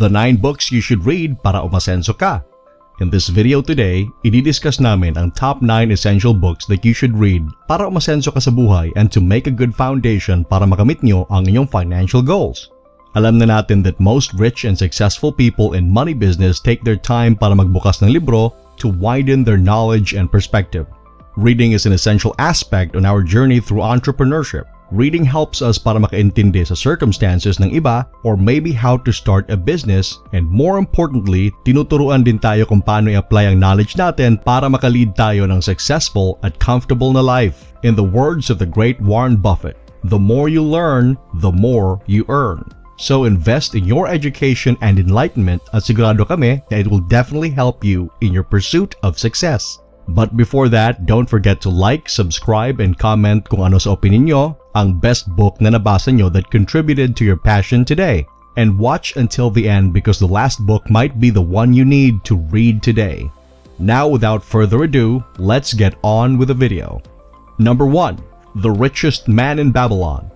The 9 books you should read para umasenso ka. In this video today, idi-discuss namin ang top 9 essential books that you should read para umasenso ka sa buhay and to make a good foundation para makamit nyo ang inyong financial goals. Alam na natin that most rich and successful people in money business take their time para magbukas ng libro to widen their knowledge and perspective. Reading is an essential aspect on our journey through entrepreneurship. Reading helps us para makaintindi sa circumstances ng iba or maybe how to start a business, and more importantly, tinuturuan din tayo kung paano i-apply ang knowledge natin para makalead tayo ng successful at comfortable na life. In the words of the great Warren Buffett, the more you learn, the more you earn. So invest in your education and enlightenment at sigurado kami na it will definitely help you in your pursuit of success. But before that, don't forget to like, subscribe, and comment kung ano sa opinion nyo ang best book na nabasa nyo that contributed to your passion today. And watch until the end because the last book might be the one you need to read today. Now, without further ado, let's get on with the video. Number 1. The Richest Man in Babylon,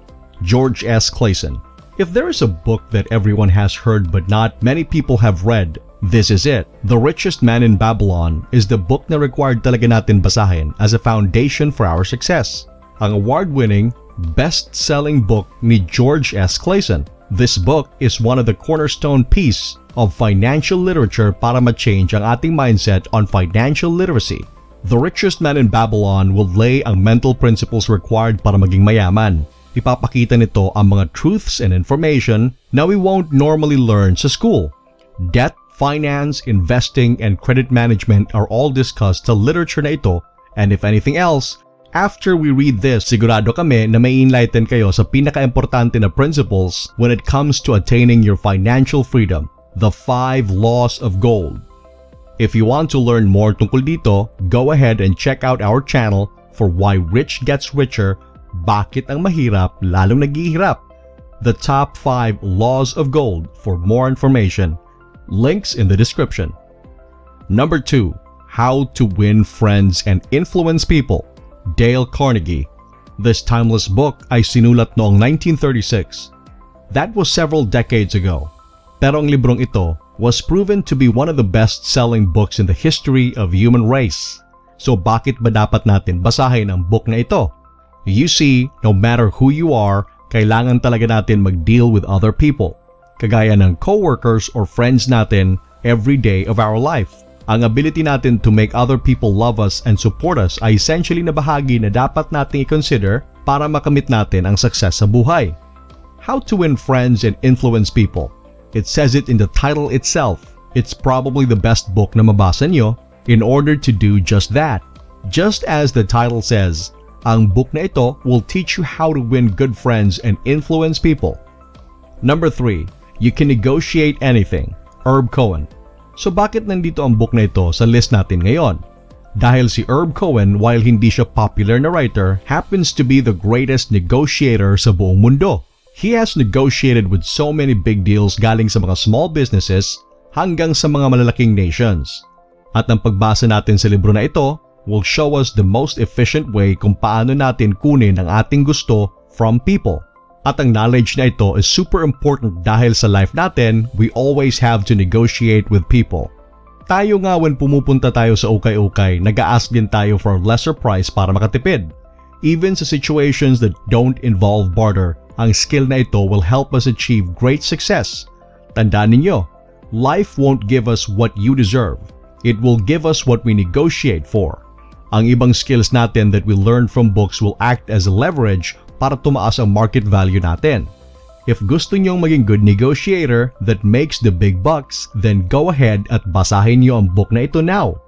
George S. Clason. If there is a book that everyone has heard but not many people have read, this is it. The Richest Man in Babylon is the book na required talaga natin basahin as a foundation for our success. Ang award-winning, best-selling book ni George S. Clason. This book is one of the cornerstone piece of financial literature para ma-change ang ating mindset on financial literacy. The Richest Man in Babylon will lay ang mental principles required para maging mayaman. Ipapakita nito ang mga truths and information na we won't normally learn sa school. Debt, finance, investing, and credit management are all discussed sa literature na ito, and if anything else, after we read this, sigurado kami na may enlighten kayo sa pinaka-importante na principles when it comes to attaining your financial freedom, the 5 laws of gold. If you want to learn more tungkol dito, go ahead and check out our channel for Why Rich Gets Richer, Bakit ang Mahirap Lalong Naghihirap, the top 5 laws of gold. For more information, links in the description. Number 2. How to Win Friends and Influence People, Dale Carnegie. This timeless book ay sinulat noong 1936. That was several decades ago. Pero ang librong ito was proven to be one of the best-selling books in the history of human race. So bakit ba dapat natin basahin ang book na ito? You see, no matter who you are, kailangan talaga natin mag-deal with other people. Kagaya ng coworkers or friends natin every day of our life. Ang ability natin to make other people love us and support us ay essentially na bahagi na dapat nating i-consider para makamit natin ang success sa buhay. How to Win Friends and Influence People. It says it in the title itself. It's probably the best book na mabasa nyo in order to do just that. Just as the title says, ang book na ito will teach you how to win good friends and influence people. Number 3. You Can Negotiate Anything, Herb Cohen. So bakit nandito ang book na ito sa list natin ngayon? Dahil si Herb Cohen, while hindi siya popular na writer, happens to be the greatest negotiator sa buong mundo. He has negotiated with so many big deals galing sa mga small businesses hanggang sa mga malalaking nations. At ang pagbasa natin sa libro na ito will show us the most efficient way kung paano natin kunin ang ating gusto from people. At ang knowledge na ito is super important dahil sa life natin, we always have to negotiate with people. Tayo nga when pumupunta tayo sa ukay-ukay, nag-a-ask din tayo for a lesser price para makatipid. Even sa situations that don't involve barter, ang skill na ito will help us achieve great success. Tandaan ninyo, life won't give us what you deserve. It will give us what we negotiate for. Ang ibang skills natin that we learn from books will act as a leverage para tumaas ang market value natin. If gusto nyong maging good negotiator that makes the big bucks, then go ahead at basahin nyo ang book na ito now.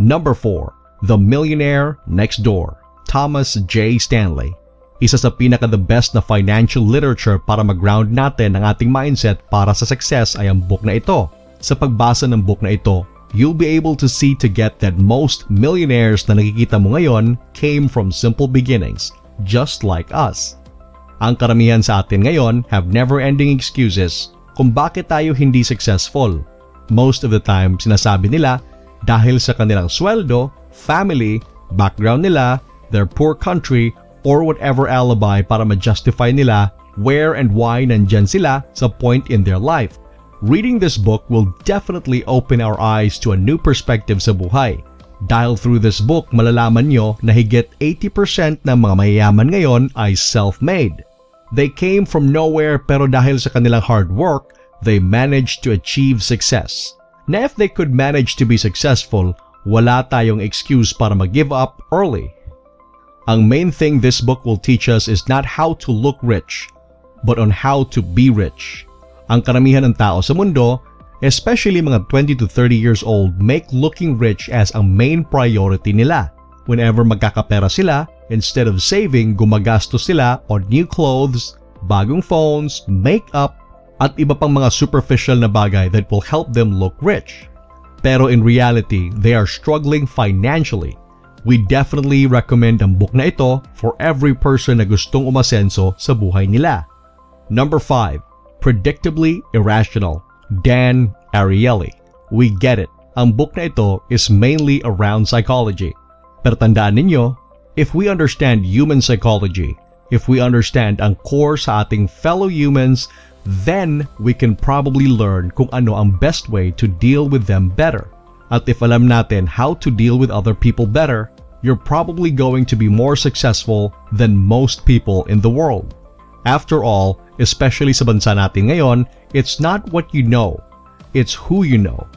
Number 4. The Millionaire Next Door, Thomas J. Stanley. Isa sa pinaka-the best na financial literature para mag-ground natin ang ating mindset para sa success ay ang book na ito. Sa pagbasa ng book na ito, you'll be able to see to get that most millionaires na nakikita mo ngayon came from simple beginnings, just like us. Ang karamihan sa atin ngayon have never-ending excuses kung bakit tayo hindi successful. Most of the time, sinasabi nila dahil sa kanilang sweldo, family, background nila, their poor country, or whatever alibi para ma-justify nila where and why nandyan sila sa point in their life. Reading this book will definitely open our eyes to a new perspective sa buhay. Dahil through this book, malalaman nyo na higit 80% ng mga mayayaman ngayon ay self-made. They came from nowhere pero dahil sa kanilang hard work, they managed to achieve success. Na if they could manage to be successful, wala tayong excuse para mag-give up early. Ang main thing this book will teach us is not how to look rich, but on how to be rich. Ang karamihan ng tao sa mundo, especially mga 20 to 30 years old, make looking rich as ang main priority nila. Whenever magkakapera sila, instead of saving, gumagastos sila on new clothes, bagong phones, makeup, at iba pang mga superficial na bagay that will help them look rich. Pero in reality, they are struggling financially. We definitely recommend ang book na ito for every person na gustong umasenso sa buhay nila. Number 5. Predictably Irrational, Dan Ariely. We get it. Ang book na ito is mainly around psychology. Pero tandaan ninyo, if we understand human psychology, if we understand ang core sa ating fellow humans, then we can probably learn kung ano ang best way to deal with them better. At if alam natin how to deal with other people better, you're probably going to be more successful than most people in the world. After all, especially sa bansa natin ngayon, it's not what you know, it's who you know.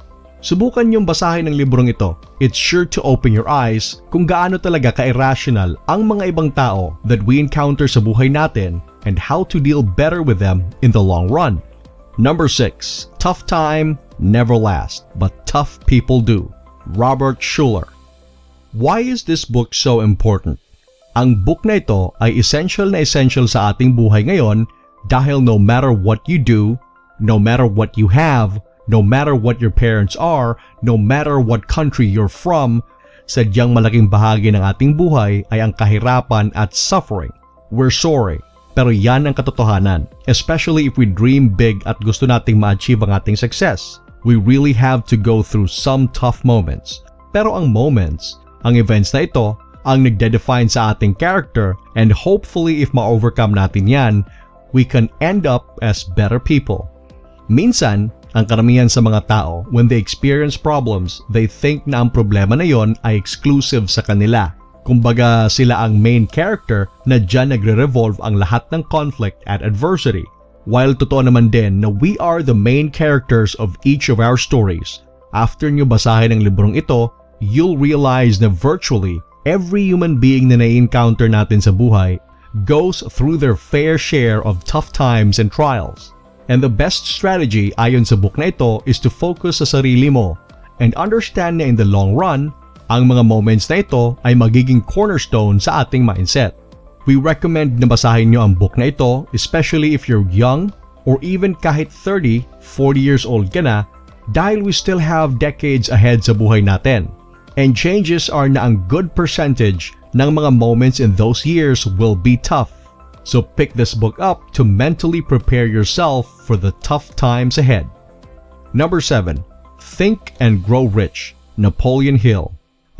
Subukan niyong basahin ang librong ito. It's sure to open your eyes kung gaano talaga ka-irrational ang mga ibang tao that we encounter sa buhay natin and how to deal better with them in the long run. Number 6. Tough time never lasts, but tough people do. Robert Schuller. Why is this book so important? Ang book na ito ay essential sa ating buhay ngayon dahil no matter what you do, no matter what you have, no matter what your parents are, no matter what country you're from, sadyang malaking bahagi ng ating buhay ay ang kahirapan at suffering. We're sorry, pero yan ang katotohanan. Especially if we dream big at gusto nating ma-achieve ang ating success. We really have to go through some tough moments. Pero ang moments, ang events na ito, ang nagde-define sa ating character, and hopefully if ma-overcome natin yan, we can end up as better people. Minsan, ang karamihan sa mga tao, when they experience problems, they think na ang problema na yon ay exclusive sa kanila. Kumbaga sila ang main character na dyan nagre-revolve ang lahat ng conflict at adversity. While totoo naman din na we are the main characters of each of our stories, after nyo basahin ang librong ito, you'll realize na virtually every human being na na-encounter natin sa buhay goes through their fair share of tough times and trials. And the best strategy ayon sa book na ito is to focus sa sarili mo and understand na in the long run, ang mga moments na ito ay magiging cornerstone sa ating mindset. We recommend na basahin nyo ang book na ito, especially if you're young or even kahit 30, 40 years old ka na, dahil we still have decades ahead sa buhay natin. And changes are na ang good percentage ng mga moments in those years will be tough. So pick this book up to mentally prepare yourself for the tough times ahead. Number 7. Think and Grow Rich, Napoleon Hill.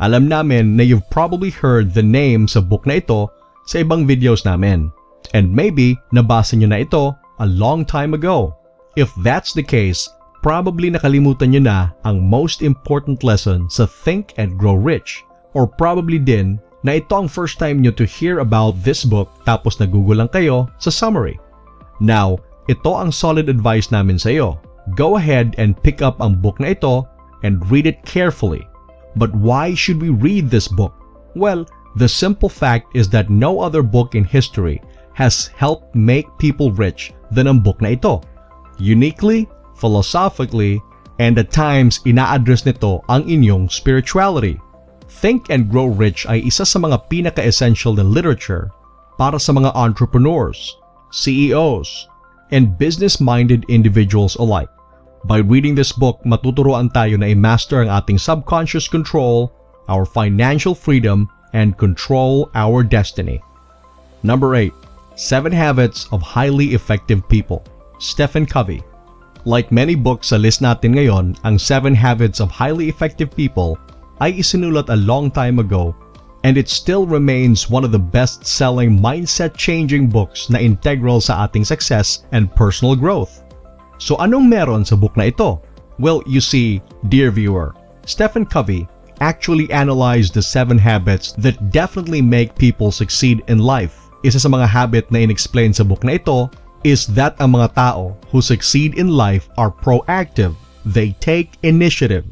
Alam namin na you've probably heard the name sa book na ito sa ibang videos namin. And maybe nabasa nyo na ito a long time ago. If that's the case, probably nakalimutan nyo na ang most important lesson sa Think and Grow Rich. Or probably din na ito ang first time nyo to hear about this book tapos nag-google lang kayo sa summary. Now, ito ang solid advice namin sa iyo. Go ahead and pick up ang book na ito and read it carefully. But why should we read this book? Well, the simple fact is that no other book in history has helped make people rich than ang book na ito. Uniquely, philosophically, and at times ina-address nito ang inyong spirituality. Think and Grow Rich ay isa sa mga pinaka-essential na literature para sa mga entrepreneurs, CEOs, and business-minded individuals alike. By reading this book, matuturoan tayo na i-master ang ating subconscious control, our financial freedom, and control our destiny. Number 8. 7 Habits of Highly Effective People, Stephen Covey. Like many books sa list natin ngayon, ang 7 Habits of Highly Effective People ay isinulat a long time ago, and it still remains one of the best-selling mindset-changing books na integral sa ating success and personal growth. So anong meron sa book na ito? Well, you see, dear viewer, Stephen Covey actually analyzed the 7 habits that definitely make people succeed in life. Isa sa mga habit na inexplain sa book na ito is that ang mga tao who succeed in life are proactive. They take initiative.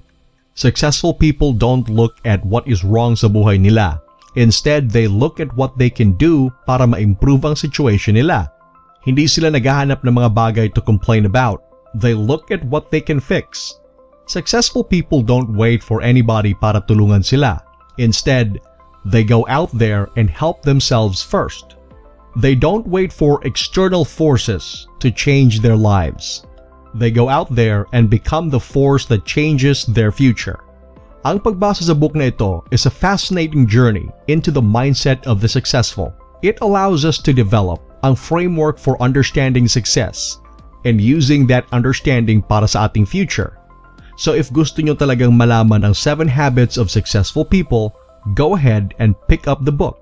Successful people don't look at what is wrong sa buhay nila. Instead, they look at what they can do para ma-improve ang situation nila. Hindi sila naghahanap ng mga bagay to complain about. They look at what they can fix. Successful people don't wait for anybody para tulungan sila. Instead, they go out there and help themselves first. They don't wait for external forces to change their lives. They go out there and become the force that changes their future. Ang pagbasa sa book na ito is a fascinating journey into the mindset of the successful. It allows us to develop ang framework for understanding success and using that understanding para sa ating future. So if gusto nyo talagang malaman ang 7 habits of successful people, go ahead and pick up the book.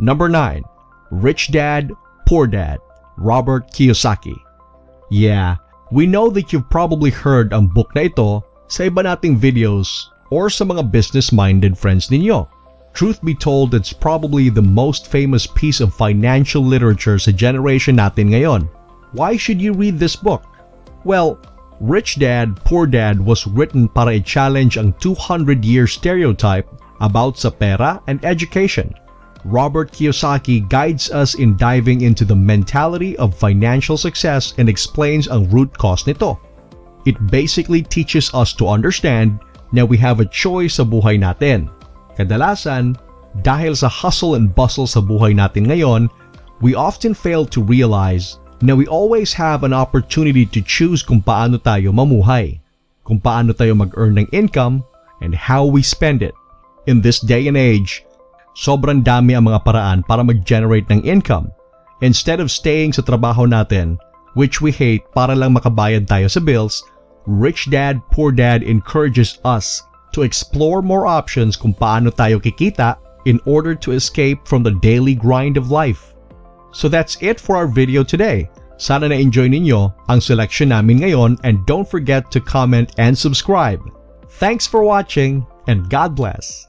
Number 9. Rich Dad, Poor Dad, Robert Kiyosaki. Yeah, we know that you've probably heard ang book na ito sa iba nating videos or sa mga business-minded friends ninyo. Truth be told, it's probably the most famous piece of financial literature sa generation natin ngayon. Why should you read this book? Well, Rich Dad, Poor Dad was written para i-challenge ang 200-year stereotype about sa pera and education. Robert Kiyosaki guides us in diving into the mentality of financial success and explains ang root cause nito. It basically teaches us to understand na we have a choice sa buhay natin. Kadalasan, dahil sa hustle and bustle sa buhay natin ngayon, we often fail to realize na we always have an opportunity to choose kung paano tayo mamuhay, kung paano tayo mag-earn ng income, and how we spend it. In this day and age, sobrang dami ang mga paraan para mag-generate ng income. Instead of staying sa trabaho natin, which we hate para lang makabayad tayo sa bills, Rich Dad, Poor Dad encourages us to explore more options kung paano tayo kikita in order to escape from the daily grind of life. So that's it for our video today. Sana na-enjoy ninyo ang selection namin ngayon and don't forget to comment and subscribe. Thanks for watching and God bless!